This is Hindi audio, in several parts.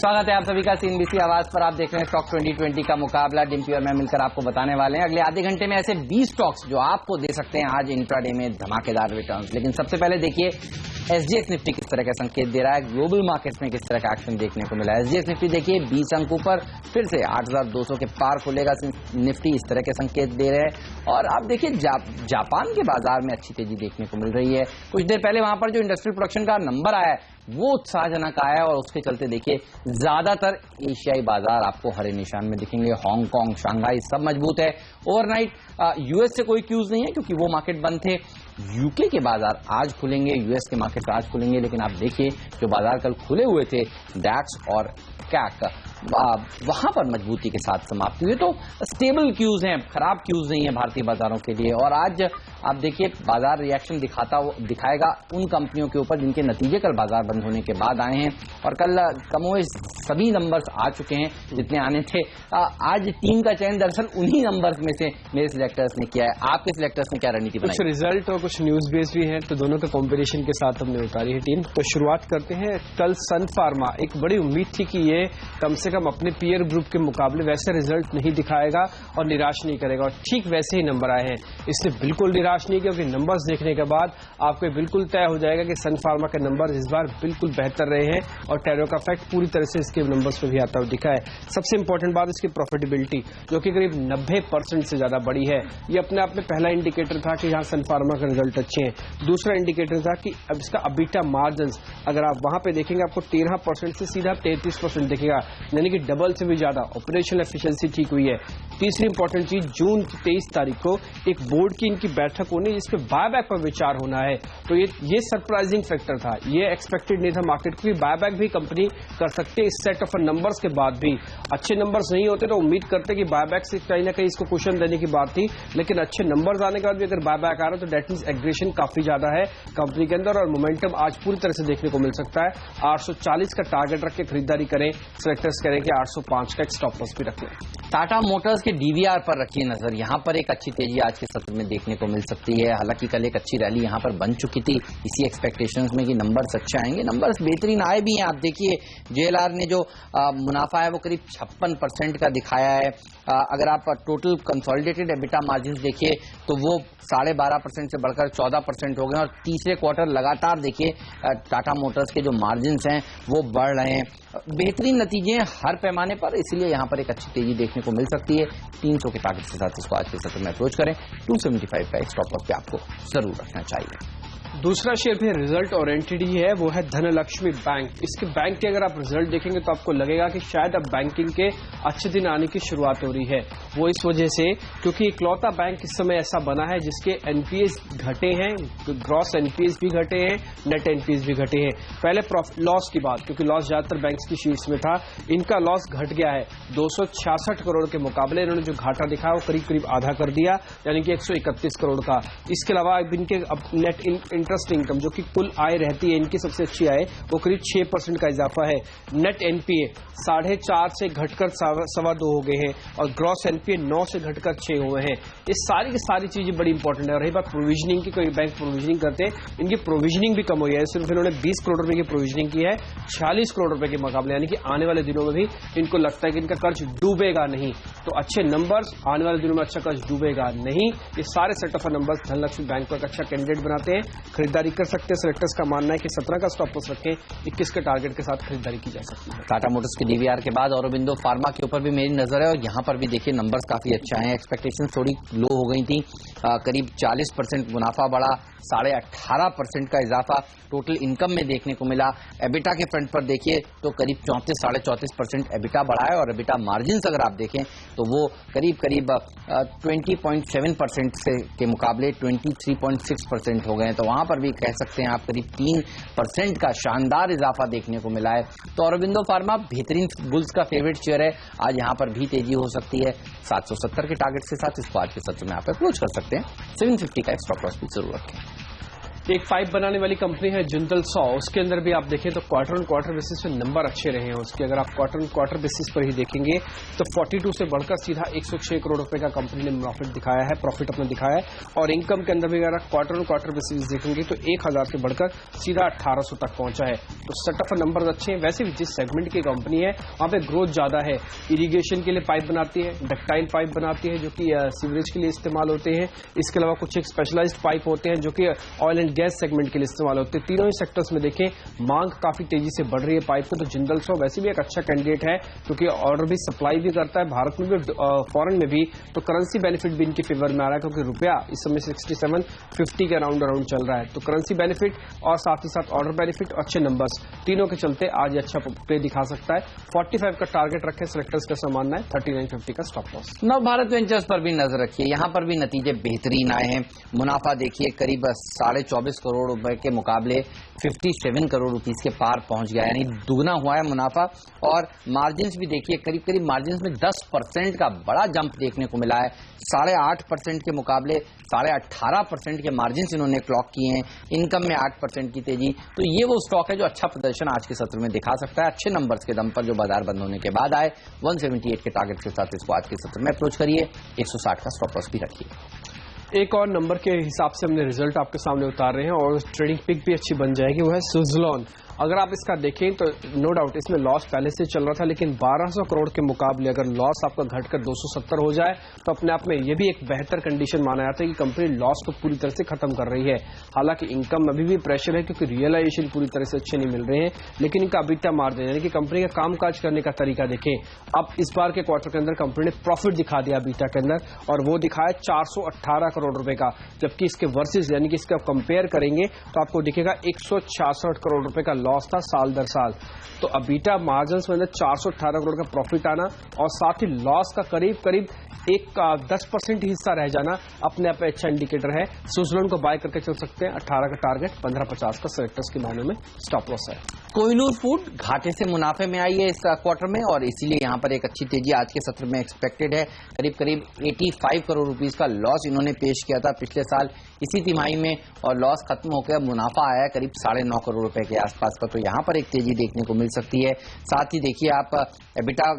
स्वागत है आप सभी का सीएनबीसी आवाज पर। आप देख रहे हैं स्टॉक 2020 का मुकाबला। डिम्पी और मैं मिलकर आपको बताने वाले हैं अगले आधे घंटे में ऐसे 20 स्टॉक्स जो आपको दे सकते हैं आज इंट्राडे में धमाकेदार रिटर्न्स। लेकिन सबसे पहले देखिए एसजीएक्स निफ्टी किस तरह का संकेत दे रहा है, ग्लोबल मार्केट्स में किस तरह का एक्शन देखने को मिला है। एसजीएक्स निफ्टी देखिए 20 अंकों पर फिर से 8200 के पार खुलेगा निफ्टी, इस तरह के संकेत दे रहे हैं। और आप देखिए जापान के बाजार में अच्छी तेजी देखने को मिल रही है। कुछ देर पहले वहां पर जो इंडस्ट्रियल प्रोडक्शन का नंबर आया है वो उत्साहजनक आया है और उसके चलते देखिए ज्यादातर एशियाई बाजार आपको हरे निशान में दिखेंगे। हांगकांग, शंघाई सब मजबूत है। ओवरनाइट यूएस से कोई क्यूज नहीं है क्योंकि वो मार्केट बंद थे। यूके के बाजार आज खुलेंगे, यूएस के मार्केट आज खुलेंगे, लेकिन आप देखिए जो बाजार कल खुले हुए थे डैक्स और कैक वहां पर मजबूती के साथ समाप्ति हुई। तो स्टेबल क्यूज हैं, खराब क्यूज नहीं है भारतीय बाजारों के लिए। और आज आप देखिए बाजार रिएक्शन दिखाएगा उन कंपनियों के ऊपर जिनके नतीजे कल बाजार बंद होने के बाद आए हैं। और कल कमोबेश सभी नंबर्स आ चुके हैं जितने आने थे। आज टीम का चयन दरअसल उन्हीं नंबर्स में से मेरे सिलेक्टर्स ने किया है। आपके सिलेक्टर्स ने क्या रणनीति बनाई? कुछ रिजल्ट और कुछ न्यूज बेस भी है, तो दोनों के कॉम्बिनेशन के साथ हमने उतारी है टीम। तो शुरुआत करते हैं। कल सन फार्मा, एक बड़ी उम्मीद थी कि ये कम से कम अपने पीयर ग्रुप के मुकाबले वैसे रिजल्ट नहीं दिखाएगा और निराश नहीं करेगा, और ठीक वैसे ही नंबर आए हैं। इसने बिल्कुल निराश नहीं किया क्योंकि नंबर्स देखने के बाद आपको बिल्कुल तय हो जाएगा कि सन फार्मा के नंबर इस बार बिल्कुल बेहतर रहे हैं और टेरो का फैक्ट पूरी तरह से इसके नंबर्स पे भी आता हुआ दिखा है। सबसे इंपॉर्टेंट बात इसकी प्रॉफिटेबिलिटी जो कि करीब 90% से ज्यादा बड़ी है। ये अपने आप में पहला इंडिकेटर था कि यहाँ सन फार्मा के रिजल्ट अच्छे हैं। दूसरा इंडिकेटर था कि अब इसका अबीटा मार्जिन अगर आप वहां पे देखेंगे आपको 13% से सीधा 33% दिखेगा, यानी कि डबल से भी ज्यादा ऑपरेशनल एफिशिएंसी ठीक हुई है। तीसरी इंपॉर्टेंट चीज, जून की 23 तारीख को एक बोर्ड की इनकी बैठक होनी जिसपे बायबैक पर विचार होना है। तो ये सरप्राइजिंग फैक्टर था, ये एक्सपेक्टेड नहीं था मार्केट को। बायबैक भी कंपनी कर सकते है इस सेट ऑफ नंबर्स के बाद भी। अच्छे नंबर्स नहीं होते तो उम्मीद करते कि बायबैक से कहीं ना कहीं इसको कुशन देने की बात थी, लेकिन अच्छे नंबर्स आने के बाद भी अगर बायबैक आ रहा है तो डेट मींस एग्रेशन काफी ज्यादा है कंपनी के अंदर और मोमेंटम आज पूरी तरह से देखने को मिल सकता है। 840 का टारगेट रख के खरीदारी करें, सिलेक्टर्स करें कि 805 का एक स्टॉप लॉस भी रख लें। टाटा मोटर्स के डीवीआर पर रखिए नजर, यहां पर एक अच्छी तेजी आज के सत्र में देखने को मिल सकती है। हालांकि कल एक अच्छी रैली यहां पर बन चुकी थी इसी एक्सपेक्टेशंस में कि नंबर्स अच्छे आएंगे। नंबर्स बेहतरीन आए भी हैं। आप देखिए जेएलआर ने जो मुनाफा है वो करीब 56% का दिखाया है। अगर आप टोटल कंसोलिडेटेड एबिटा मार्जिन देखिए तो वो 12.5% से बढ़कर 14% हो गए और तीसरे क्वार्टर लगातार देखिए टाटा मोटर्स के जो मार्जिन हैं वो बढ़ रहे हैं। बेहतरीन नतीजे हर पैमाने पर, इसलिए यहां पर एक अच्छी तेजी देखने को मिल सकती है। 300 के टारगेट के साथ इसको आज के सत्र में अप्रोच करें। 275 का स्टॉप लॉस पे आपको जरूर रखना चाहिए। दूसरा शेयर भी रिजल्ट ओरिएंटेड ही है, वो है धनलक्ष्मी बैंक। इसके बैंक के अगर आप रिजल्ट देखेंगे तो आपको लगेगा कि शायद अब बैंकिंग के अच्छे दिन आने की शुरुआत हो रही है। वो इस वजह से क्योंकि इकलौता बैंक इस समय ऐसा बना है जिसके एनपीएस घटे हैं, ग्रॉस एनपीएस भी घटे हैं, नेट एनपीएस भी घटे हैं। पहले लॉस की बात, क्योंकि लॉस ज्यादातर बैंक्स की शीट्स में था, इनका लॉस घट गया है 266 करोड़ के मुकाबले। इन्होंने जो घाटा दिखा वो करीब करीब आधा कर दिया, यानी कि 131 करोड़ का। इसके अलावा इनके अब नेट इंटरेस्ट इनकम जो कि कुल आय रहती है इनकी सबसे अच्छी आय, वो करीब 6% का इजाफा है। नेट एनपीए 4.5 से घटकर 2.25 हो गए हैं और ग्रॉस एनपीए 9 से घटकर 6 हुए हैं। ये सारी की सारी चीजें बड़ी इंपॉर्टेंट है। और रही बात प्रोविजनिंग की, कोई बैंक प्रोविजनिंग करते हैं, इनकी प्रोविजनिंग भी कम हुई है। सिर्फ इन्होंने 20 करोड़ रुपए की प्रोविजनिंग की है 46 करोड़ रुपए के मुकाबले, यानी कि आने वाले दिनों में भी इनको लगता है कि इनका कर्ज डूबेगा नहीं। तो अच्छे नंबर्स, आने वाले दिनों में अच्छा कर्ज डूबेगा नहीं। ये सारे set of numbers Dhanlaxmi bank को एक अच्छा कैंडिडेट बनाते हैं। खरीदारी कर सकते हैं। सिलेक्टर्स का मानना है कि 17 का स्टॉप लॉस रखें, 21 के टारगेट के साथ खरीदारी की जा सकती है। टाटा मोटर्स के डीवीआर के बाद औरोबिंदो फार्मा के ऊपर भी मेरी नजर है और यहां पर भी देखिए नंबर्स काफी अच्छे आए हैं। एक्सपेक्टेशन थोड़ी लो हो गई थी, करीब 40% मुनाफा बढ़ा, 18.5% का इजाफा टोटल इनकम में देखने को मिला। एबिटा के फ्रंट पर देखिए तो करीब 34-34.5% एबिटा बढ़ा है और एबिटा मार्जिन अगर आप देखें तो वो करीब 20.7% से के मुकाबले 23.6% हो गए हैं। तो वहां पर भी कह सकते हैं आप करीब 3% का शानदार इजाफा देखने को मिला है। तो औरोबिंदो फार्मा बेहतरीन बुल्स का फेवरेट शेयर है, आज यहां पर भी तेजी हो सकती है। 770 के टारगेट के साथ इसको आज के सत्र में आप अप्रोच कर सकते हैं। 750 का स्टॉप लॉस भी जरूर रखें। एक पाइप बनाने वाली कंपनी है जिंदल सॉ, उसके अंदर भी आप देखें तो क्वार्टर ऑन क्वार्टर बेसिस पे नंबर अच्छे रहे हैं उसके। अगर आप क्वार्टर ऑन क्वार्टर बेसिस पर ही देखेंगे तो 42 से बढ़कर सीधा 106 करोड़ रुपए का कंपनी ने प्रॉफिट अपना दिखाया है। और इनकम के अंदर भी अगर आप क्वार्टर ऑन क्वार्टर बेसिस देखेंगे तो 1000 से बढ़कर सीधा 1800 तक पहुंचा है। तो सेट ऑफ नंबर अच्छे हैं। वैसे भी जिस सेगमेंट की कंपनी है वहां पे ग्रोथ ज्यादा है। इरिगेशन के लिए पाइप बनाती है, डक्टाइल पाइप बनाती है जो कि सीवरेज के लिए इस्तेमाल होते हैं। इसके अलावा कुछ एक स्पेशलाइज्ड पाइप होते हैं जो कि ऑयल एंड गैस सेगमेंट के लिए इस्तेमाल होते हैं। तीनों ही सेक्टर्स में देखें मांग काफी तेजी से बढ़ रही है पाइप की। तो जिंदल सॉ वैसे भी एक अच्छा कैंडिडेट है क्योंकि ऑर्डर भी सप्लाई भी करता है भारत में भी फॉरेन में भी। तो करेंसी बेनिफिट भी इनके फेवर में आ रहा है क्योंकि रुपया इस समय 67.50 के अराउंड चल रहा है। तो करेंसी बेनिफिट और साथ ही साथ ऑर्डर बेनिफिट और अच्छे नंबर्स तीनों के चलते आज अच्छा प्ले दिखा सकता है। 45 का टारगेट रखे सिलेक्टर्स का सामान है, 39.50 का स्टॉप लॉस। नवभारत वेंचर्स पर भी नजर रखिए, यहां पर भी नतीजे बेहतरीन आए हैं। मुनाफा देखिए करीब 24.5 करोड़ रुपए के मुकाबले 57 करोड़ रुपीस के पार पहुंच गया, यानी दुगना हुआ है मुनाफा। और मार्जिन भी देखिए करीब मार्जिन में 10% का बड़ा जंप देखने को मिला है। 8.5% के मुकाबले 18.5% के मार्जिन इन्होंने क्लॉक किए हैं। इनकम में 8% की तेजी। तो ये वो स्टॉक है जो अच्छा प्रदर्शन आज के सत्र में दिखा सकता है। अच्छे नंबर्स के दम पर जो बाजार बंद होने के बाद आए, 178 के टारगेट के साथ इसको आज के सत्र में अप्रोच करिए। 160 का स्टॉप लॉस भी रखिए। एक और नंबर के हिसाब से हमने रिजल्ट आपके सामने उतार रहे हैं और ट्रेडिंग पिक भी अच्छी बन जाएगी, वो है सुज़लोन। अगर आप इसका देखें तो नो डाउट इसमें लॉस पहले से चल रहा था, लेकिन 1200 करोड़ के मुकाबले अगर लॉस आपका घटकर 270 हो जाए तो अपने आप में यह भी एक बेहतर कंडीशन माना जाता है कि कंपनी लॉस को पूरी तरह से खत्म कर रही है। हालांकि इनकम अभी भी प्रेशर है क्योंकि रियलाइजेशन पूरी तरह से अच्छे नहीं मिल रहे हैं, लेकिन इनका अबिटा मार्जिन यानी कि कंपनी का कामकाज करने का तरीका देखें। अब इस बार के क्वार्टर के अंदर कंपनी ने प्रॉफिट दिखा दिया अबिटा के अंदर और वो दिखाया 418 करोड़ रुपए का, जबकि इसके वर्सेस यानी कि इसका कंपेयर करेंगे तो आपको दिखेगा 166 करोड़ रुपए का लॉस था साल दर साल। तो अबीटा मार्जिन में 418 करोड़ का प्रॉफिट आना और साथ ही लॉस का करीब एक का 10% ही हिस्सा रह जाना अपने आप में अच्छा इंडिकेटर है। सुज़लोन को बाय करके चल सकते हैं। 18 का टारगेट, 15.50 का सेलेक्टर्स के मायने में स्टॉप लॉस है। कोहिनूर फूड घाटे से मुनाफे में आई है इस क्वार्टर में और इसीलिए यहां पर एक अच्छी तेजी आज के सत्र में एक्सपेक्टेड है। करीब 85 करोड़ रुपीस का लॉस इन्होंने पेश किया था पिछले साल इसी तिमाही में और लॉस खत्म होकर मुनाफा आया है करीब 9.5 करोड़ रुपए के आसपास का। तो यहां पर एक तेजी देखने को मिल सकती है। साथ ही देखिए आप एबिटा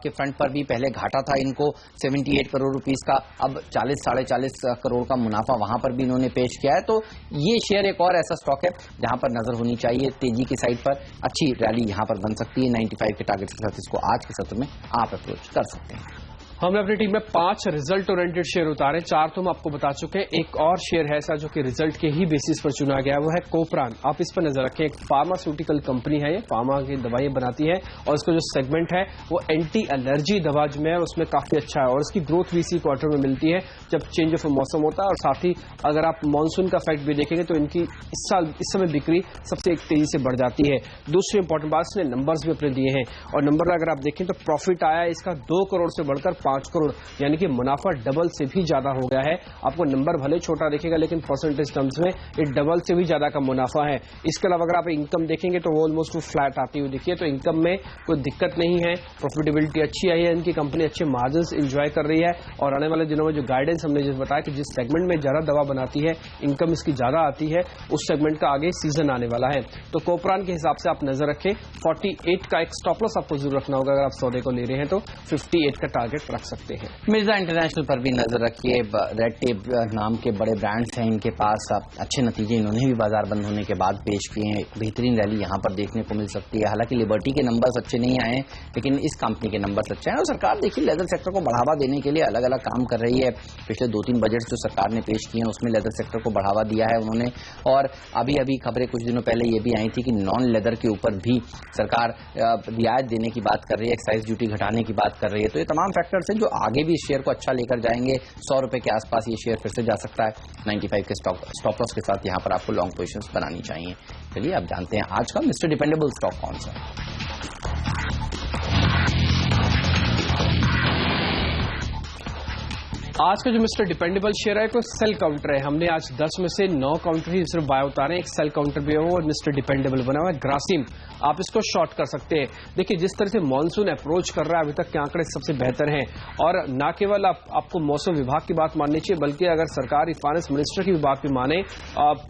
के फ्रंट पर भी पहले घाटा था इनको 78 करोड़ रुपीस का, अब 40-40.5 करोड़ का मुनाफा वहां पर भी इन्होंने पेश किया है। तो ये शेयर एक और ऐसा स्टॉक है जहां पर नजर होनी चाहिए। तेजी की साइड पर अच्छी रैली यहां पर बन सकती है। 95 के टारगेट के साथ इसको आज के सत्र में आप अप्रोच कर सकते हैं। हमने अपनी टीम में 5 रिजल्ट ओरिएंटेड शेयर उतारे, 4 तो हम आपको बता चुके हैं। एक और शेयर है ऐसा जो कि रिजल्ट के ही बेसिस पर चुना गया, वो है कोपरान। आप इस पर नजर रखें, एक फार्मास्यूटिकल कंपनी है, ये फार्मा की दवाइयां बनाती है और इसका जो सेगमेंट है वो एंटी एलर्जी दवा जो है उसमें काफी अच्छा है और इसकी ग्रोथ भी इसी क्वार्टर में मिलती है जब चेंज ऑफ मौसम होता है। और साथ ही अगर आप मानसून का इफेक्ट भी देखेंगे तो इनकी इस समय बिक्री सबसे एक तेजी से बढ़ जाती है। दूसरी इंपॉर्टेंट बात, इसने नंबर्स भी अपने दिए हैं और नंबर अगर आप देखें तो प्रॉफिट आया इसका 2 करोड़ से बढ़कर 5 करोड़, यानी कि मुनाफा डबल से भी ज्यादा हो गया है। आपको नंबर भले छोटा दिखेगा लेकिन परसेंटेज टर्म्स में ये डबल से भी ज्यादा का मुनाफा है। इसके अलावा अगर आप इनकम देखेंगे तो वो ऑलमोस्ट फ्लैट आती हुई दिखिए। तो इनकम में कोई दिक्कत नहीं है, प्रॉफिटेबिलिटी अच्छी आई है, इनकी कंपनी अच्छे मार्जिन्स एंजॉय कर रही है और आने वाले दिनों में जो गाइडेंस हमने जिस बताया कि जिस सेगमेंट में ज्यादा दवा बनाती है इनकम इसकी ज्यादा आती है, उस सेगमेंट का आगे सीजन आने वाला है। तो कोपरान के हिसाब से आप नजर रखें। 48 का एक स्टॉप लॉस आपको जरूर रखना होगा अगर आप सौदे को ले रहे हैं तो 58 का टारगेट रख सकते हैं। मिर्जा इंटरनेशनल पर भी नजर रखिए। रेड टेप नाम के बड़े ब्रांड्स हैं इनके पास, अच्छे नतीजे इन्होंने भी बाजार बंद होने के बाद पेश किए हैं। बेहतरीन रैली यहां पर देखने को मिल सकती है। हालांकि लिबर्टी के नंबर्स अच्छे नहीं आए लेकिन इस कंपनी के नंबर्स अच्छे हैं और सरकार देखिए लेदर सेक्टर को बढ़ावा देने के लिए अलग अलग काम कर रही है। पिछले 2-3 बजट जो सरकार ने पेश किए हैं उसमें लेदर सेक्टर को बढ़ावा दिया है उन्होंने। और अभी खबरें कुछ दिनों पहले ये भी आई थी कि नॉन लेदर के ऊपर भी सरकार रियायत देने की बात कर रही है, एक्साइज ड्यूटी घटाने की बात कर रही है। तो ये तमाम फैक्टर्स हैं जो आगे भी शेयर को अच्छा लेकर जाएंगे। 100 रुपए के आसपास ये शेयर फिर से जा सकता है। 95 के स्टॉप लॉस के साथ यहां पर आपको लॉन्ग पोजीशंस बनानी चाहिए। चलिए अब जानते हैं आज का मिस्टर डिपेंडेबल स्टॉक कौन सा है। आज का जो मिस्टर डिपेंडेबल शेयर है कोई सेल काउंटर है। हमने आज 10 में से 9 काउंटर ही सिर्फ बाय उतारे, एक सेल काउंटर भी है वो मिस्टर डिपेंडेबल बना हुआ है। ग्रासिम आप इसको शॉर्ट कर सकते हैं। देखिए जिस तरह से मॉनसून अप्रोच कर रहा है अभी तक के आंकड़े सबसे बेहतर हैं और न केवल आपको मौसम विभाग की बात माननी चाहिए बल्कि अगर सरकार फाइनेंस मिनिस्टर की भी बात भी माने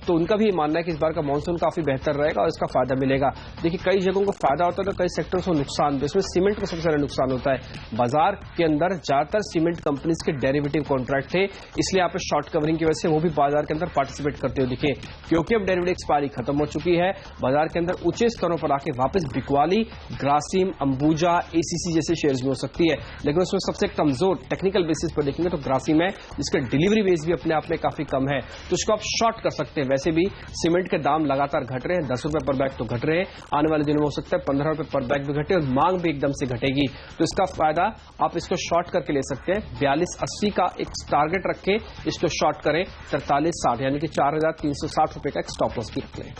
तो उनका भी मानना है कि इस बार का मॉनसून काफी बेहतर रहेगा और इसका फायदा मिलेगा। देखिए कई जगहों को फायदा होता है तो कई सेक्टर्स को नुकसान, इसमें सीमेंट को सबसे ज्यादा नुकसान होता है। बाजार के अंदर ज्यादातर सीमेंट कंपनीज के डेरिवेटिव कॉन्ट्रैक्ट थे, इसलिए आप शॉर्ट कवरिंग की वजह से वो भी बाजार के अंदर पार्टिसिपेट करते हुए दिखे। क्योंकि अब डेरिवेटिव एक्सपायरी खत्म हो चुकी है, बाजार के अंदर ऊंचे स्तरों पर आके वापस बिकवाली, ग्रासिम, अंबुजा, एसीसी जैसे शेयर्स भी हो सकती है। लेकिन उसमें सबसे कमजोर टेक्निकल बेसिस पर देखेंगे तो ग्रासिम है, जिसका डिलीवरी बेस भी अपने आप में काफी कम है, तो उसको आप शॉर्ट कर सकते हैं। वैसे भी सीमेंट के दाम लगातार घट रहे हैं, 10 रुपए पर बैग तो घट रहे हैं, आने वाले दिनों में हो सकता है 15 रुपए पर बैग भी घटे और मांग भी एकदम से घटेगी, तो इसका फायदा आप इसको शॉर्ट करके ले सकते हैं। 42.80 का एक टारगेट रखें, इसको शॉर्ट करें 43.60 यानी कि 4,360 रुपए का एक स्टॉप लॉस भी रख लें।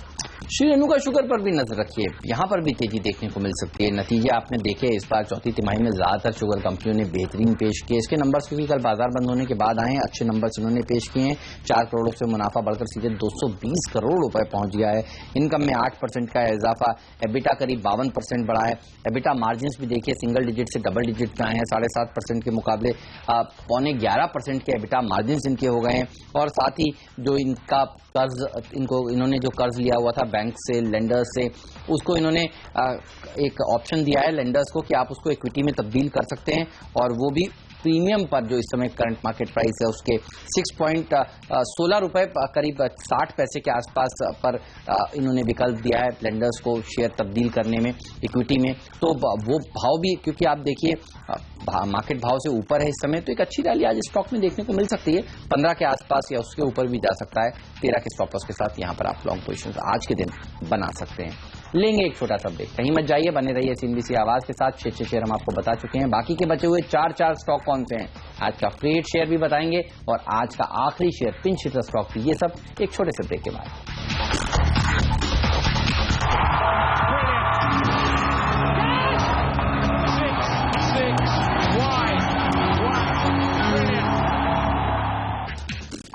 श्री रेणुका शुगर पर भी नजर रखिए, यहां पर भी तेजी देखने को मिल सकती है। नतीजे आपने देखे इस बार चौथी तिमाही में ज्यादातर शुगर कंपनियों ने बेहतरीन पेश किए। इसके नंबर्स क्योंकि कल बाजार बंद होने के बाद आए हैं, अच्छे नंबर्स इन्होंने पेश किए हैं। 4 करोड़ से मुनाफा बढ़कर सीधे 220 करोड़ रुपए पहुंच गया है। इनकम में 8% का इजाफा, एबिटा करीब 52% बढ़ा है। एबिटा मार्जिन भी देखिए सिंगल डिजिट से डबल डिजिट में आए हैं, 7.5% के मुकाबले 11.5% के एबिटा मार्जिन इनके हो गए हैं। और साथ ही जो इनका कर्ज इन्होंने जो कर्ज लिया हुआ था बैंक से, लेंडर्स से, उसको इन्होंने एक ऑप्शन दिया है लेंडर्स को कि आप उसको इक्विटी में तब्दील कर सकते हैं और वो भी प्रीमियम पर, जो इस समय करंट मार्केट प्राइस है उसके 6.16 रुपए करीब 60 पैसे के आसपास पर इन्होंने विकल्प दिया है लेंडर्स को शेयर तब्दील करने में इक्विटी में। तो वो भाव भी, क्योंकि आप देखिए मार्केट भाव से ऊपर है इस समय, तो एक अच्छी रैली आज स्टॉक में देखने को मिल सकती है। 15 के आसपास या उसके ऊपर भी जा सकता है। 13 के स्टॉप लॉस के साथ यहां पर आप लॉन्ग पोजीशन आज के दिन बना सकते हैं। लेंगे एक छोटा सा ब्रेक, कहीं मत जाइए, बने रहिए सीएनबीसी आवाज के साथ। 6 शेयर हम आपको बता चुके हैं, बाकी के बचे हुए 4 स्टॉक कौन से हैं, आज का फ्रेट शेयर भी बताएंगे और आज का आखिरी शेयर पिंच हिटर स्टॉक भी, ये सब एक छोटे से ब्रेक के बाद।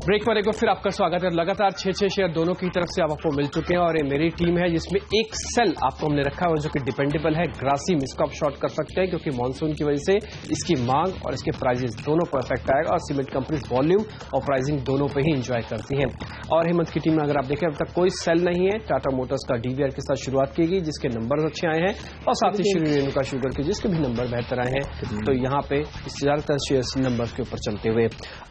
ब्रेक पर एक बार फिर आपका स्वागत है। लगातार 6 शेयर दोनों की तरफ से आपको मिल चुके हैं और ये मेरी टीम है जिसमें एक सेल आपको हमने रखा है जो कि डिपेंडेबल है, ग्रासिम। इसको आप शॉर्ट कर सकते हैं क्योंकि मानसून की वजह से इसकी मांग और इसके प्राइजेस दोनों पर इफेक्ट आएगा और सीमेंट कंपनीज वॉल्यूम और प्राइसिंग दोनों पे ही इंजॉय करती हैं। और हेमंत की टीम में अगर आप देखें अब तक कोई सेल नहीं है। टाटा मोटर्स का डीवीआर के साथ शुरुआत की गई जिसके नंबर अच्छे आए हैं और साथ ही श्री रेणुका शुगर के जिसके भी नंबर बेहतर आए हैं। तो यहाँ पे ज्यादातर शेयर नंबर के ऊपर चलते हुए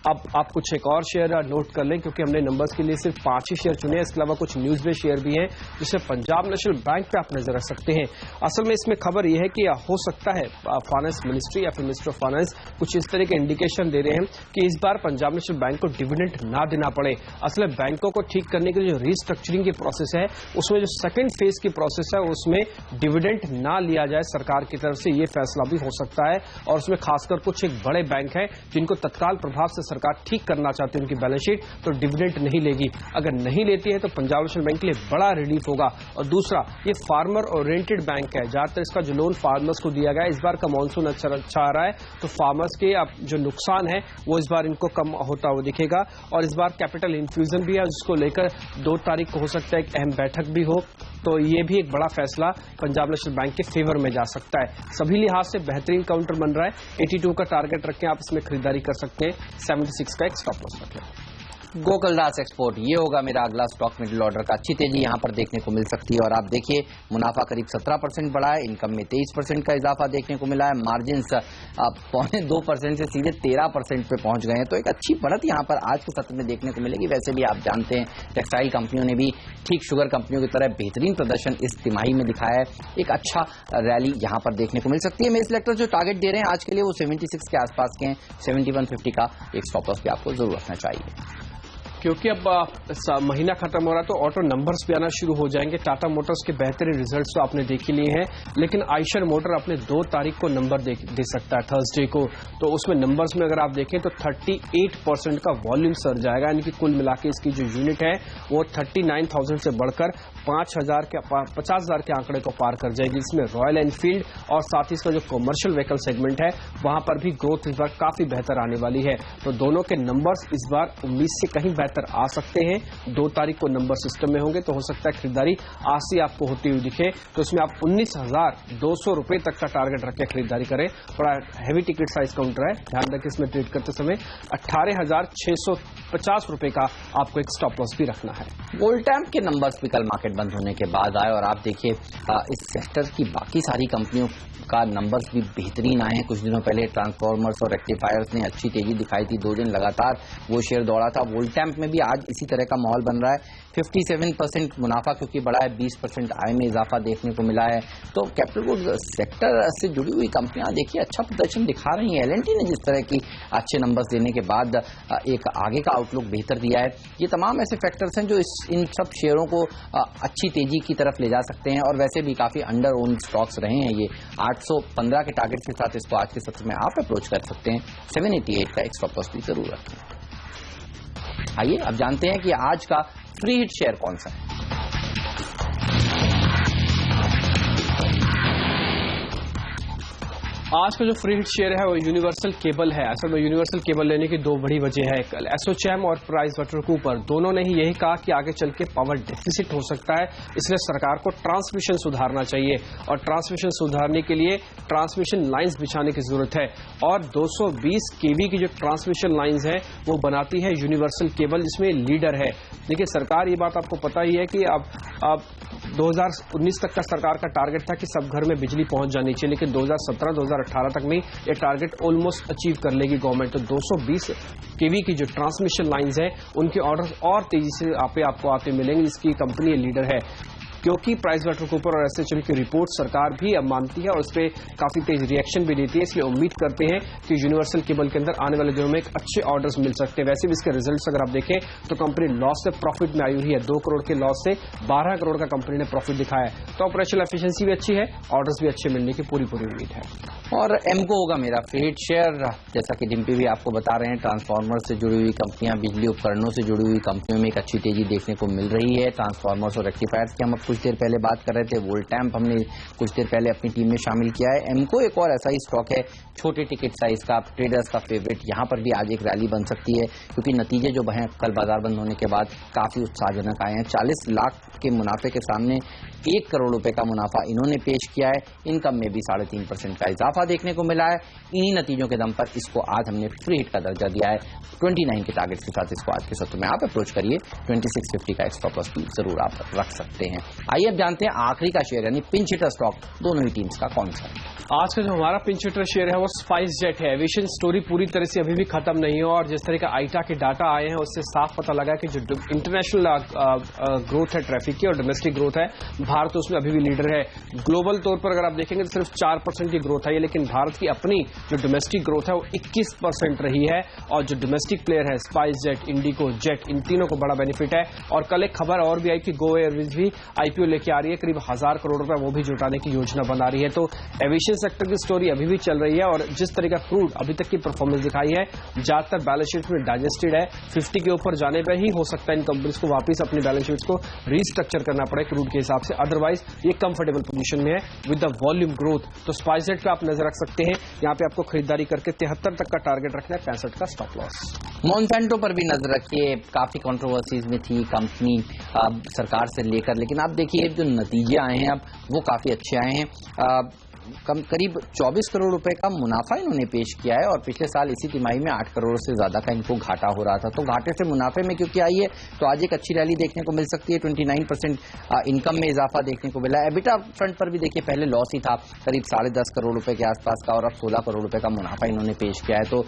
अब आप कुछ एक और शेयर नोट कर लें क्योंकि हमने नंबर्स के लिए सिर्फ 5 ही शेयर चुने हैं। इसके अलावा कुछ न्यूज बेस्ड शेयर भी हैं जिससे पंजाब नेशनल बैंक पे आप नजर रख सकते हैं। असल में इसमें खबर यह है कि हो सकता है फाइनेंस मिनिस्ट्री या फिर मिनिस्टर ऑफ फाइनेंस कुछ इस तरह के इंडिकेशन दे रहे हैं कि इस बार पंजाब नेशनल बैंक को डिविडेंड ना देना पड़े। असल में बैंकों को ठीक करने के लिए जो रीस्ट्रक्चरिंग की प्रोसेस है उसमें जो सेकेंड फेज की प्रोसेस है उसमें डिविडेंड ना लिया जाए सरकार की तरफ से, ये फैसला भी हो सकता है। और उसमें खासकर कुछ एक बड़े बैंक है जिनको तत्काल प्रभाव से सरकार ठीक करना चाहती है उनकी बैलेंस शीट, तो डिविडेंड नहीं लेगी। अगर नहीं लेती है तो पंजाब नेशनल बैंक के लिए बड़ा रिलीफ होगा। और दूसरा, ये फार्मर ओरिएंटेड बैंक है, ज्यादातर इसका जो लोन फार्मर्स को दिया गया है। इस बार का मानसून अच्छा आ रहा है तो फार्मर्स के अब जो नुकसान है वो इस बार इनको कम होता हुआ दिखेगा। और इस बार कैपिटल इन्फ्यूजन भी है जिसको लेकर 2 तारीख को हो सकता है एक अहम बैठक भी हो, तो ये भी एक बड़ा फैसला पंजाब नेशनल बैंक के फेवर में जा सकता है। सभी लिहाज से बेहतरीन काउंटर बन रहा है। 82 का टारगेट रखें, आप इसमें खरीदारी कर सकते हैं। 76 का एक स्टॉप लॉस रखें। गोकुलदास एक्सपोर्ट, ये होगा मेरा अगला स्टॉक मिडिल ऑर्डर का। अच्छी तेजी यहां पर देखने को मिल सकती है और आप देखिए मुनाफा करीब 17% बढ़ा है, इनकम में 23% का इजाफा देखने को मिला है, मार्जिन 2.25% से सीधे 13% पे पहुंच गए हैं। तो एक अच्छी बढ़त यहां पर आज के सत्र में देखने को मिलेगी। वैसे भी आप जानते हैं टेक्सटाइल कंपनियों ने भी ठीक शुगर कंपनियों की तरह बेहतरीन प्रदर्शन इस तिमाही में दिखाया है। एक अच्छा रैली यहां पर देखने को मिल सकती है। मेरे सिलेक्टर जो टारगेट दे रहे हैं आज के लिए वो 76 के आसपास के हैं। 7150 का एक स्टॉप लॉस भी आपको जरूर रखना चाहिए क्योंकि अब महीना खत्म हो रहा है तो ऑटो नंबर्स भी आना शुरू हो जाएंगे। टाटा मोटर्स के बेहतरीन रिजल्ट्स तो आपने देख ही लिए हैं, लेकिन आइशर मोटर अपने 2 तारीख को नंबर दे सकता है, थर्सडे को। तो उसमें नंबर्स में अगर आप देखें तो 38% का वॉल्यूम सर्ज जाएगा, यानी कि कुल मिला के इसकी जो यूनिट है वो 39,000 से बढ़कर 50,000 के आंकड़े को पार कर जाएगी, जिसमें रॉयल एनफील्ड और साथ ही इसका जो कमर्शियल व्हीकल सेगमेंट है वहां पर भी ग्रोथ इस बार काफी बेहतर आने वाली है। तो दोनों के नंबर्स इस बार उम्मीद से कहीं बेहतर आ सकते हैं। 2 तारीख को नंबर सिस्टम में होंगे तो हो सकता है खरीदारी आज से आपको होती हुई दिखे। तो इसमें आप 19,200 रुपए तक का टारगेट रख के खरीदारी करें। थोड़ा हैवी टिकट साइज काउंटर है, ध्यान रखें इसमें ट्रेड करते समय 18,650 रुपए का आपको एक स्टॉप लॉस भी रखना है। वोल्टैम्प के नंबर्स भी कल मार्केट बंद होने के बाद आए और आप देखिए इस सेक्टर की बाकी सारी कंपनियों का नंबर्स भी बेहतरीन आए हैं। कुछ दिनों पहले ट्रांसफॉर्मर्स और रेक्टिफायर्स ने अच्छी तेजी दिखाई थी, 2 दिन लगातार वो शेयर दौड़ा था। वोल्टैम्प में भी आज इसी तरह का माहौल बन रहा है। 57% मुनाफा क्योंकि बढ़ा है, 20% आय में इजाफा देखने को मिला है। तो कैपिटल गुड्स सेक्टर से जुड़ी हुई कंपनियां देखिए अच्छा प्रदर्शन दिखा रही हैं। एल&टी ने जिस तरह की अच्छे नंबर्स देने के बाद एक आगे का आउटलुक बेहतर दिया है। ये तमाम ऐसे फैक्टर्स हैं जो इन सब शेयरों को अच्छी तेजी की तरफ ले जा सकते हैं और वैसे भी काफी अंडर ओन स्टॉक्स रहे हैं ये। 815 के टारगेट के साथ इसको आज के सत्र में आप अप्रोच कर सकते हैं। 788 का एक स्टॉप लॉस भी जरूर रखें। आइए अब जानते हैं कि आज का फ्री हिट शेयर कौन सा है। आज का जो फ्री हिट शेयर है वो यूनिवर्सल केबल है। असल में यूनिवर्सल केबल लेने की 2 बड़ी वजह है। कल एसोचैम और प्राइस वाटर कूपर दोनों ने ही यही कहा कि आगे चल के पावर डेफिसिट हो सकता है, इसलिए सरकार को ट्रांसमिशन सुधारना चाहिए और ट्रांसमिशन सुधारने के लिए ट्रांसमिशन लाइंस बिछाने की जरूरत है। और 220 केवी की जो ट्रांसमिशन लाइंस है वो बनाती है यूनिवर्सल केबल, जिसमें लीडर है। देखिए सरकार, ये बात आपको पता ही है कि अब 2019 तक का सरकार का टारगेट था कि सब घर में बिजली पहुंच जानी चाहिए, लेकिन 2017-2018 तक में ये टारगेट ऑलमोस्ट अचीव कर लेगी गवर्नमेंट। तो 220 केवी की जो ट्रांसमिशन लाइंस है उनके ऑर्डर और तेजी से आपको आते मिलेंगे, जिसकी कंपनी लीडर है। क्योंकि प्राइस वाटर कूपर और एसएचएम की रिपोर्ट सरकार भी अब मानती है और उस पर काफी तेज रिएक्शन भी देती है, इसलिए उम्मीद करते हैं कि यूनिवर्सल केबल के अंदर आने वाले दिनों में एक अच्छे ऑर्डर्स मिल सकते हैं। वैसे भी इसके रिजल्ट्स अगर आप देखें तो कंपनी लॉस से प्रॉफिट में आई हुई है। 2 करोड़ के लॉस से 12 करोड़ का कंपनी ने प्रॉफिट दिखाया है। तो ऑपरेशनल एफिशिएंसी भी अच्छी है, ऑर्डर्स भी अच्छे मिलने की पूरी उम्मीद है। और एमको होगा मेरा फेवरेट शेयर। जैसा कि डिम्पी भी आपको बता रहे हैं, ट्रांसफार्मर से जुड़ी हुई कंपनियां, बिजली उपकरणों से जुड़ी हुई कंपनियों में एक अच्छी तेजी देखने को मिल रही है। ट्रांसफार्मर्स और रेक्टिफायर्स की हम अब कुछ देर पहले बात कर रहे थे। वोल्टैम्प हमने कुछ देर पहले अपनी टीम में शामिल किया है। एमको एक और ऐसा ही स्टॉक है, छोटे टिकट साइज का, ट्रेडर्स का फेवरेट। यहां पर भी आज एक रैली बन सकती है क्योंकि नतीजे जो हैं कल बाजार बंद होने के बाद काफी उत्साहजनक आए हैं। 40 लाख के मुनाफे के सामने 1 करोड़ रुपए का मुनाफा इन्होंने पेश किया है। इनकम में भी 3.5% का इजाफा देखने को मिला है। इन्हीं नतीजों के दम पर इसको आज हमने फ्री हिट का दर्जा दिया है। 29 के टारगेट के साथ इसको आज के सत्र में आप अप्रोच करिए। 2650 का स्टॉप लॉस भी जरूर आप रख सकते हैं। आइए अब जानते हैं आखिरी का शेयर यानी पिंच हिटर स्टॉक दोनों ही टीम्स का कौन सा है। आज का जो हमारा पिंच हिटर शेयर है वो स्पाइस जेट है। एविएशन स्टोरी पूरी तरह से अभी भी खत्म नहीं है और जिस तरह का आईटा के डाटा आए हैं उससे साफ पता लगा कि जो इंटरनेशनल ग्रोथ है ट्रैफिक की और डोमेस्टिक ग्रोथ है, भारत उसमें अभी भी लीडर है। ग्लोबल तौर पर अगर आप देखेंगे तो सिर्फ 4% की ग्रोथ है, लेकिन भारत की अपनी जो डोमेस्टिक ग्रोथ है वो 21% रही है। और जो डोमेस्टिक प्लेयर है स्पाइस जेट, इंडिगो, जेट, इन तीनों को बड़ा बेनिफिट है। और कल एक खबर और भी आई कि गो एयरवेज भी आईपीओ लेके आ रही है, करीब 1000 करोड़ रुपए वो भी जुटाने की योजना बना रही है। तो एविएशन सेक्टर की स्टोरी अभी भी चल रही है और जिस तरह का क्रूड अभी तक की परफॉर्मेंस दिखाई है ज्यादातर बैलेंस शीट में डाइजेस्टेड है। 50 के ऊपर जाने पर ही हो सकता है इन कंपनीज को वापस अपनी बैलेंस शीट्स को रीस्ट्रक्चर करना पड़े क्रूड के हिसाब से, अदरवाइज ये कंफर्टेबल पोजीशन में है विद द वॉल्यूम ग्रोथ। तो स्पाइस जेट पे आप नजर रख सकते हैं। यहाँ पे आपको खरीदारी करके 73 तक का टारगेट रखना है, 65 का स्टॉप लॉस। मोनसेंटो पर भी नजर रखिए, काफी कंट्रोवर्सीज में थी कंपनी सरकार से लेकर, लेकिन आप देखिए जो नतीजे आए हैं अब वो काफी अच्छे आए हैं। करीब 24 करोड़ रुपए का मुनाफा इन्होंने पेश किया है और पिछले साल इसी तिमाही में 8 करोड़ से ज्यादा का इनको घाटा हो रहा था। तो घाटे से मुनाफे में क्योंकि आई है तो आज एक अच्छी रैली देखने को मिल सकती है। 29% इनकम में इजाफा देखने को मिला है। एबिटा फ्रंट पर भी देखिए पहले लॉस ही था करीब 10.5 करोड़ रुपए के आसपास का और अब 16 करोड़ रुपए का मुनाफा इन्होंने पेश किया है। तो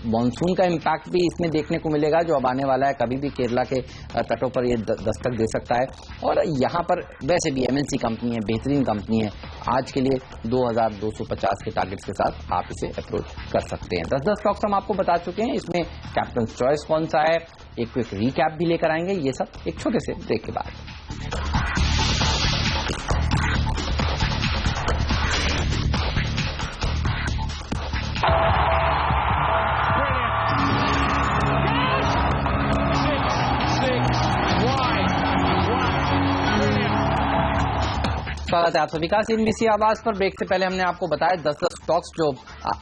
मानसून का इम्पैक्ट भी इसमें देखने को मिलेगा जो अब आने वाला है। कभी भी केरला के तटों पर यह दस्तक दे सकता है और यहाँ पर वैसे भी एमएनसी कंपनी है, बेहतरीन कंपनी है। आज के लिए 2250 के टारगेट के साथ आप इसे अप्रोच कर सकते हैं। 10 स्टॉक्स हम आपको बता चुके हैं, इसमें कैप्टन चॉइस कौन सा है, एक क्विक रीकैप भी लेकर आएंगे, ये सब एक छोटे से ब्रेक के बाद। स्वागत है आप सभी का सीएनबीसी आवाज पर। ब्रेक से पहले हमने आपको बताया 10 स्टॉक्स जो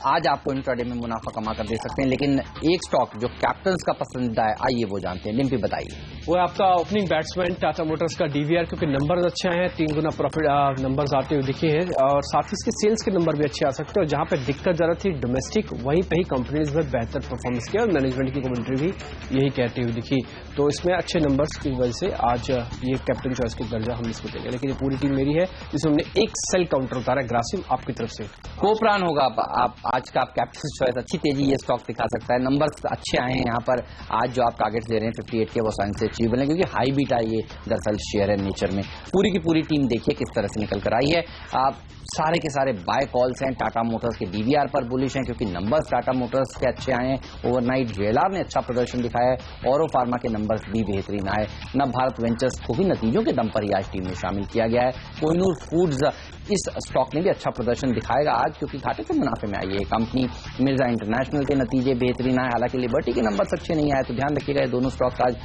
आज आपको इंट्राडे में मुनाफा कमा कर दे सकते हैं, लेकिन एक स्टॉक जो कैप्टन्स का पसंदीदा है, आइए वो जानते हैं। डिम्पी बताइए। वो आपका ओपनिंग बैट्समैन टाटा मोटर्स का डीवीआर, क्योंकि नंबर्स अच्छे हैं, 3 गुना प्रॉफिट नंबर्स आते हुए दिखे हैं और साथ ही इसके सेल्स के नंबर भी अच्छे आ सकते हैं। और जहां पे दिक्कत ज्यादा थी डोमेस्टिक, वहीं पे ही कंपनीज में बेहतर परफॉर्मेंस किया और मैनेजमेंट की कमेंट्री भी यही कहती हुई दिखी। तो इसमें अच्छे नंबर्स की वजह से आज ये कैप्टन चॉइस की दर्जा हम इसको देंगे। लेकिन ये पूरी टीम मेरी है जिसमें हमने एक सेल काउंटर उतारा। ग्रासिम आपकी तरफ से कोपरान होगा आप आज का आप कैप्टन चॉइस। अच्छी तेजी ये स्टॉक दिखा सकता है, नंबर्स अच्छे आए हैं यहाँ पर। आज जो आप टारगेट्स दे रहे हैं 58 के, वो साइंस से अचीवेबल है क्योंकि हाई बीटा ये दरअसल शेयर है नेचर में। पूरी की पूरी टीम देखिए किस तरह से निकल कर आई है। आप सारे के सारे बाय कॉल्स हैं। टाटा मोटर्स के डीवीआर पर बुलिश हैं क्योंकि नंबर्स टाटा मोटर्स के अच्छे आए हैं। ओवरनाइट जेएलआर ने अच्छा प्रदर्शन दिखाया है। औरो फार्मा के नंबर्स भी बेहतरीन आए। नव भारत वेंचर्स को भी नतीजों के दम पर ही आज टीम में शामिल किया गया है। कोहिनूर फूड्स इस स्टॉक ने भी अच्छा प्रदर्शन दिखाएगा आज क्योंकि घाटे से मुनाफे में आई है कंपनी। मिर्जा इंटरनेशनल के नतीजे बेहतरीन आए, हालांकि लिबर्टी के नंबर्स अच्छे नहीं आए, तो ध्यान रखिएगा ये दोनों स्टॉक्स आज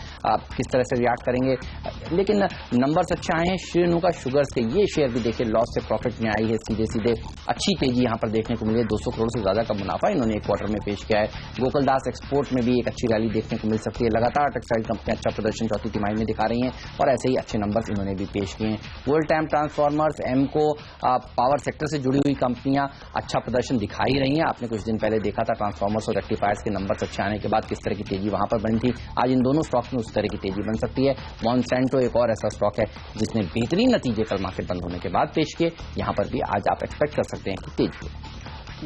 किस तरह से रिएक्ट करेंगे। लेकिन नंबर्स अच्छे आए हैं। श्रीनुका शुगर्स के ये शेयर भी देखिए लॉस से प्रॉफिट में आई है। सीधे सीधे अच्छी तेजी यहां पर देखने को मिली है। 200 करोड़ से ज्यादा का मुनाफा इन्होंने एक क्वार्टर में पेश किया है। गोकुलदास एक्सपोर्ट में भी एक अच्छी रैली देखने को मिल सकती है। लगातार टेक्सटाइल कंपनियां अच्छा प्रदर्शन चौथी तिमाही में दिखा रही हैं और ऐसे ही अच्छे नंबर्स इन्होंने भी पेश किए हैं। World time transformers, एमको, power sector से जुड़ी हुई कंपनियां अच्छा प्रदर्शन दिखा ही रही हैं। आपने कुछ दिन पहले देखा था ट्रांसफॉर्मर्स और रेक्टिफायर्स के नंबर्स अच्छे आने के बाद किस तरह की तेजी वहां पर बनी थी। आज इन दोनों स्टॉक्स में उस तरह की तेजी बन सकती है। मॉन्सेंटो एक और ऐसा स्टॉक है जिसने बेहतरीन नतीजे कल मार्केट बंद होने के बाद पेश किए। यहां पर भी आज आप एक्सपेक्ट कर सकते हैं कि तेजी हो।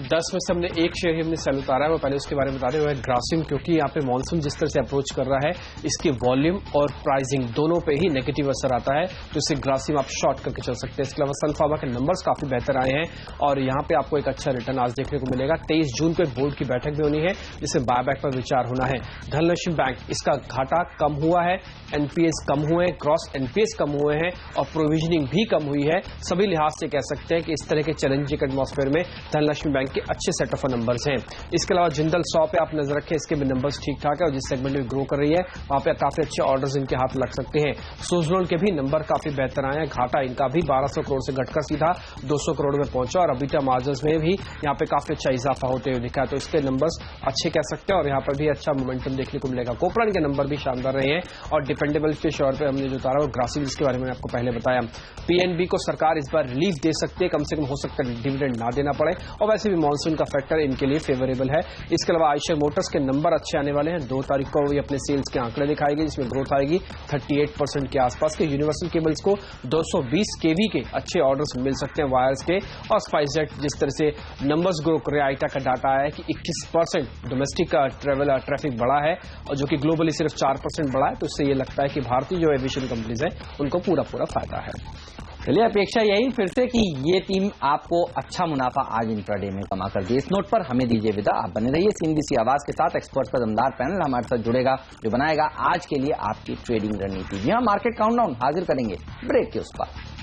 10 में से हमने एक शेयर ही हमने सेल उतारा है, वो पहले उसके बारे में बता रहे हुए ग्रासिम, क्योंकि यहाँ पे मॉनसून जिस तरह से अप्रोच कर रहा है इसकी वॉल्यूम और प्राइसिंग दोनों पे ही नेगेटिव असर आता है, तो इससे ग्रासिम आप शॉर्ट करके चल सकते हैं। इसके अलावा सन फार्मा के नंबर्स काफी बेहतर आए हैं और यहाँ पे आपको एक अच्छा रिटर्न आज देखने को मिलेगा। 23 जून को एक बोर्ड की बैठक भी होनी है जिससे बायबैक पर विचार होना है। धनलक्ष्मी बैंक, इसका घाटा कम हुआ है, एनपीएस कम हुए, ग्रॉस एनपीएस कम हुए हैं और प्रोविजनिंग भी कम हुई है। सभी लिहाज से कह सकते हैं कि इस तरह के चैलेंजिंग एटमॉस्फेयर में धनलक्ष्मी बैंक के अच्छे सेट ऑफ नंबर्स हैं। इसके अलावा जिंदल 100 पे आप नजर रखें, इसके भी नंबर्स ठीक ठाक है और जिस सेगमेंट में ग्रो कर रही है वहां पे काफी अच्छे ऑर्डर्स इनके हाथ लग सकते हैं। सुजलोन के भी नंबर काफी बेहतर आए हैं। घाटा इनका भी 1200 करोड़ से घटकर सीधा 200 करोड़ में पहुंचा और अबीटा मार्जिन्स में भी यहाँ पे काफी अच्छा इजाफा होते हुए दिखा है, तो इसके नंबर्स अच्छे कह सकते हैं और यहाँ पर भी अच्छा मोमेंटम देखने को मिलेगा। कोपरान के नंबर भी शानदार रहे हैं और डिपेंडेबल के शोर पे हमने जो उतारा वो ग्रासिम, जिसके बारे में आपको पहले बताया। पीएनबी को सरकार इस बार रिलीफ दे सकती है, कम से कम हो सकता है डिविडेंड ना देना पड़े और वैसे भी मानसून का फैक्टर इनके लिए फेवरेबल है। इसके अलावा आयशर मोटर्स के नंबर अच्छे आने वाले हैं। 2 तारीख को ये अपने सेल्स के आंकड़े दिखाएगी जिसमें ग्रोथ आएगी 38% के आसपास के। यूनिवर्सल केबल्स को 220 केवी के अच्छे ऑर्डर्स मिल सकते हैं वायर्स के। और स्पाइसजेट जिस तरह से नंबर्स ग्रो कर रहे हैं, आईटा का डाटा आया है कि 21% डोमेस्टिक का ट्रेवल ट्रैफिक बढ़ा है और जो कि ग्लोबली सिर्फ 4% बढ़ा है, तो इससे ये लगता है कि भारतीय जो एविएशन कंपनीज है उनको पूरा फायदा है। चलिए अपेक्षा यही फिर से कि ये टीम आपको अच्छा मुनाफा आज इंट्राडे में कमा कर दी। इस नोट पर हमें दीजिए विदा। आप बने रहिए सीएनबीसी आवाज के साथ। एक्सपर्ट्स का दमदार पैनल हमारे साथ जुड़ेगा जो बनाएगा आज के लिए आपकी ट्रेडिंग रणनीति। जी हाँ, मार्केट काउंटडाउन हाजिर करेंगे ब्रेक के उस पर।